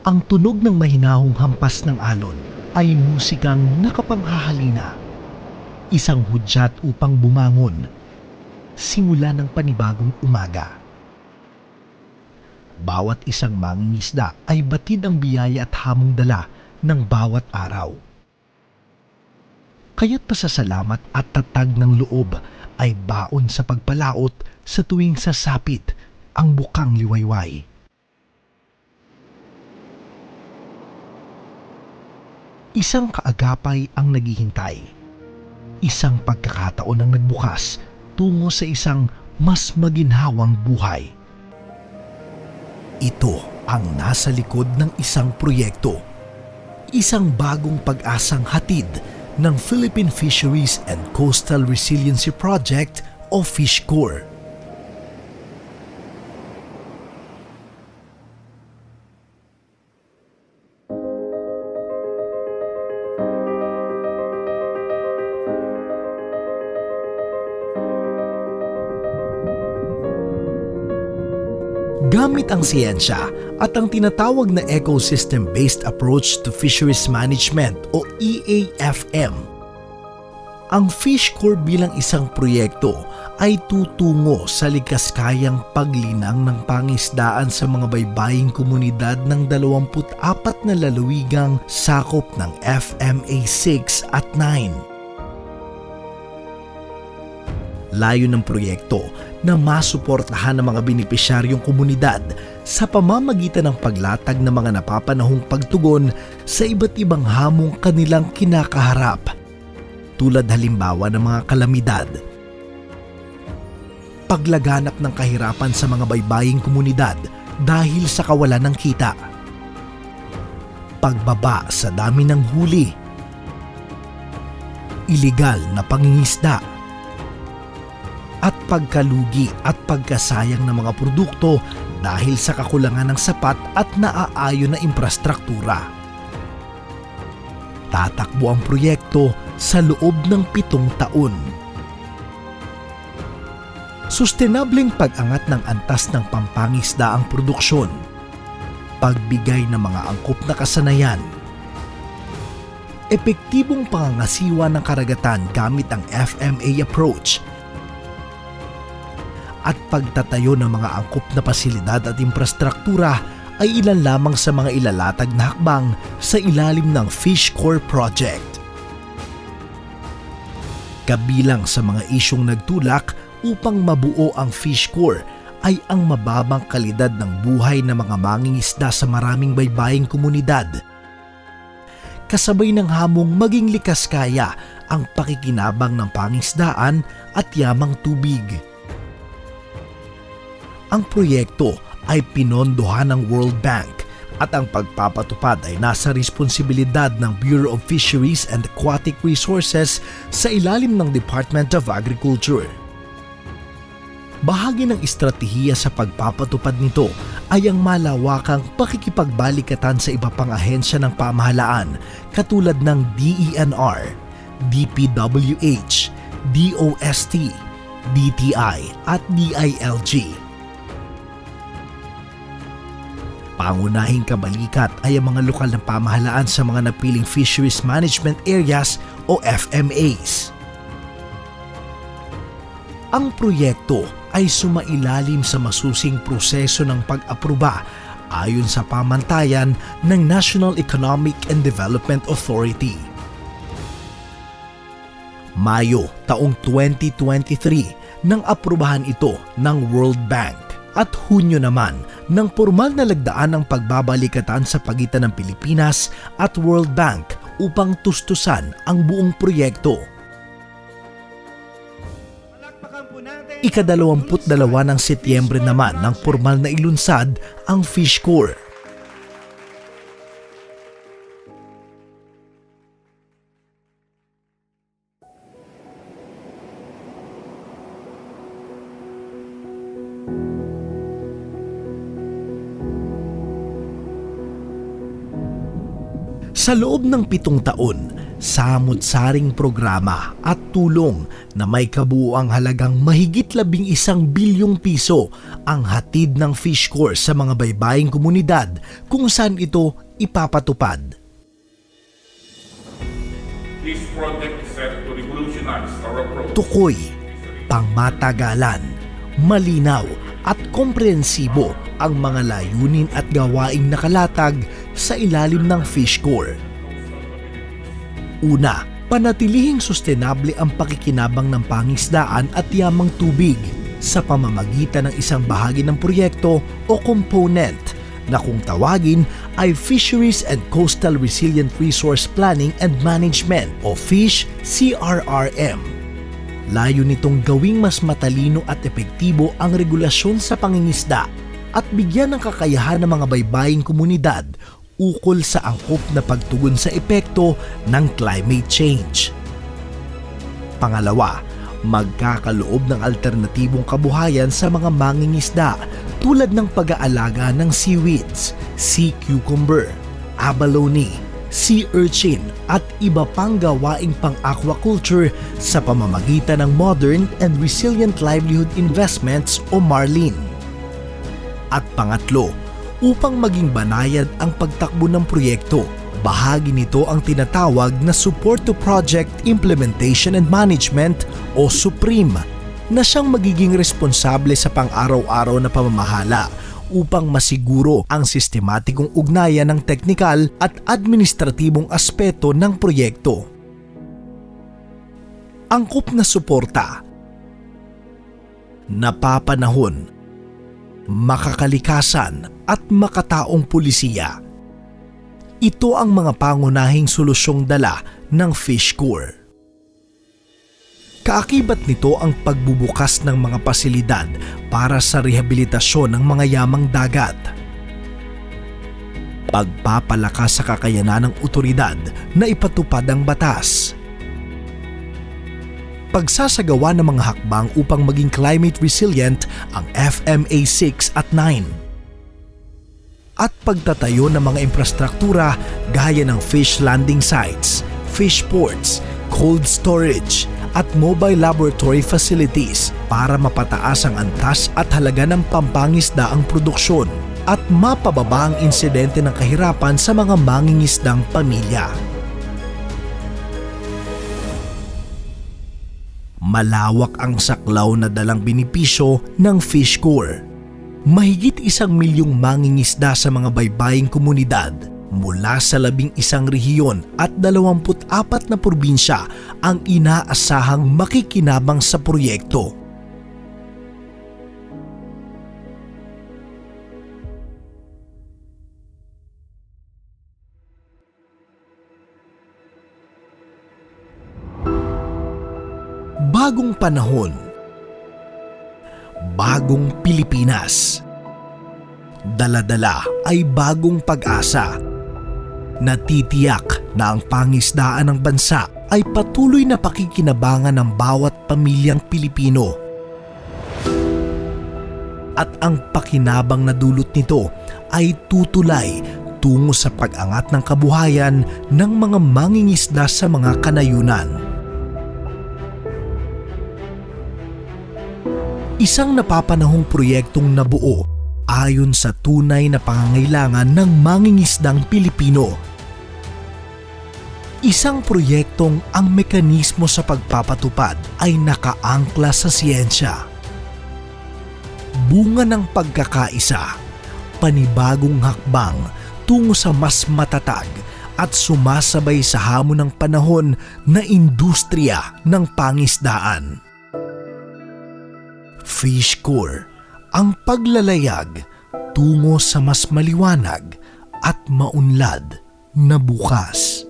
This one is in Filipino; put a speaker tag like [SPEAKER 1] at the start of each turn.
[SPEAKER 1] Ang tunog ng mahinahong hampas ng alon ay musikang nakapanghahalina. Isang hudyat upang bumangon. Simula ng panibagong umaga. Bawat isang mangingisda ay batid ang biyaya at hamong dala ng bawat araw. Kaya't pasasalamat at tatag ng loob ay baon sa pagpalaot sa tuwing sasapit ang bukang liwayway. Isang kaagapay ang naghihintay. Isang pagkakataon ang nagbukas tungo sa isang mas maginhawang buhay. Ito ang nasa likod ng isang proyekto. Isang bagong pag-asang hatid ng Philippine Fisheries and Coastal Resiliency Project o FishCorp. Gamit ang siyensya at ang tinatawag na Ecosystem-Based Approach to Fisheries Management o EAFM, ang FishCorp bilang isang proyekto ay tutungo sa likaskayang paglinang ng pangisdaan sa mga baybaying komunidad ng 24 na lalawigang sakop ng FMA 6 at 9. Layo ng proyekto na masuportahan ng mga benepisyaryong komunidad sa pamamagitan ng paglatag ng mga napapanahong pagtugon sa iba't ibang hamong kanilang kinakaharap, tulad halimbawa ng mga kalamidad, paglaganap ng kahirapan sa mga baybaying komunidad dahil sa kawalan ng kita, pagbaba sa dami ng huli, iligal na pangingisda, at pagkalugi at pagkasayang ng mga produkto dahil sa kakulangan ng sapat at naaayon na infrastruktura. Tatakbo ang proyekto sa loob ng 7 taon. Sustenableng pag-angat ng antas ng pampangisdaang produksyon, pagbigay ng mga angkop na kasanayan, epektibong pangangasiwa ng karagatan gamit ang FMA approach, at pagtatayo ng mga angkop na pasilidad at infrastruktura ay ilan lamang sa mga ilalatag na hakbang sa ilalim ng FishCorp Project. Kabilang sa mga isyong nagtulak upang mabuo ang FishCorp ay ang mababang kalidad ng buhay ng mga mangingisda sa maraming baybaying komunidad. Kasabay ng hamong maging likaskaya ang pakikinabang ng pangisdaan at yamang tubig. Ang proyekto ay pinondohan ng World Bank at ang pagpapatupad ay nasa responsibilidad ng Bureau of Fisheries and Aquatic Resources sa ilalim ng Department of Agriculture. Bahagi ng estratehiya sa pagpapatupad nito ay ang malawakang pakikipagbalikatan sa iba pang ahensya ng pamahalaan katulad ng DENR, DPWH, DOST, DTI at DILG. Pangunahing kabalikat ay ang mga lokal na pamahalaan sa mga napiling Fisheries Management Areas o FMAs. Ang proyekto ay sumailalim sa masusing proseso ng pag-aproba ayon sa pamantayan ng National Economic and Development Authority. Mayo taong 2023 nang aprubahan ito ng World Bank at Hunyo naman ng pormal na lagdaan ng pagbabalikatan sa pagitan ng Pilipinas at World Bank upang tustusan ang buong proyekto. Ika-22 ng Setyembre naman ng pormal na ilunsad ang FishCorp. Sa loob ng 7 taon, samut-saring programa at tulong na may kabuuang halagang mahigit 11 bilyong piso ang hatid ng Fish Corps sa mga baybaying komunidad kung saan ito ipapatupad.
[SPEAKER 2] This project is set to revolutionize our approach.
[SPEAKER 1] Tukoy, pangmatagalan, malinaw at komprehensibo ang mga layunin at gawaing nakalatag sa ilalim ng Fish Corps. Una, panatilihing sustenable ang pakikinabang ng pangisdaan at yamang tubig sa pamamagitan ng isang bahagi ng proyekto o component na kung tawagin ay Fisheries and Coastal Resilient Resource Planning and Management o FISH CRRM. Layo nitong gawing mas matalino at epektibo ang regulasyon sa pangingisda at bigyan ng kakayahan ng mga baybaying komunidad ukol sa angkop na pagtugon sa epekto ng climate change. Pangalawa, magkakaloob ng alternatibong kabuhayan sa mga mangingisda tulad ng pag-aalaga ng seaweeds, sea cucumber, abalone, sea urchin at iba pang gawaing pang-aquaculture sa pamamagitan ng Modern and Resilient Livelihood Investments o MARLIN. At pangatlo, upang maging banayad ang pagtakbo ng proyekto, bahagi nito ang tinatawag na Support to Project Implementation and Management o SUPRIM na siyang magiging responsable sa pang-araw-araw na pamamahala upang masiguro ang sistematikong ugnayan ng teknikal at administratibong aspeto ng proyekto. Angkop na suporta, napapanahon, makakalikasan at makataong pulisiya. Ito ang mga pangunahing solusyong dala ng Fish Corps. Kaakibat nito ang pagbubukas ng mga pasilidad para sa rehabilitasyon ng mga yamang dagat. Pagpapalakas sa kakayanan ng otoridad na ipatupad ang batas. Pagsasagawa ng mga hakbang upang maging climate resilient ang FMA 6 at 9. At pagtatayo ng mga infrastruktura gaya ng fish landing sites, fish ports, cold storage, at mobile laboratory facilities para mapataas ang antas at halaga ng pampangisda ang produksyon at mapababa ang insidente ng kahirapan sa mga mangingisdang pamilya. Malawak ang saklaw na dalang benepisyo ng Fish Corps. Mahigit 1 milyong mangingisda sa mga baybaying komunidad mula sa 11 rehiyon at 24 na probinsya ang inaasahang makikinabang sa proyekto. Bagong panahon, bagong Pilipinas. Dala-dala ay bagong pag-asa. Natitiyak na ang pangisdaan ng bansa ay patuloy na pakikinabangan ng bawat pamilyang Pilipino. At ang pakinabang na dulot nito ay tutulay tungo sa pag-angat ng kabuhayan ng mga mangingisda sa mga kanayunan. Isang napapanahong proyektong nabuo ayon sa tunay na pangangailangan ng mangingisdang Pilipino. Isang proyektong ang mekanismo sa pagpapatupad ay nakaangkla sa siyensya. Bunga ng pagkakaisa, panibagong hakbang tungo sa mas matatag at sumasabay sa hamon ng panahon na industriya ng pangisdaan. Fish Corps, ang paglalayag tungo sa mas maliwanag at maunlad na bukas.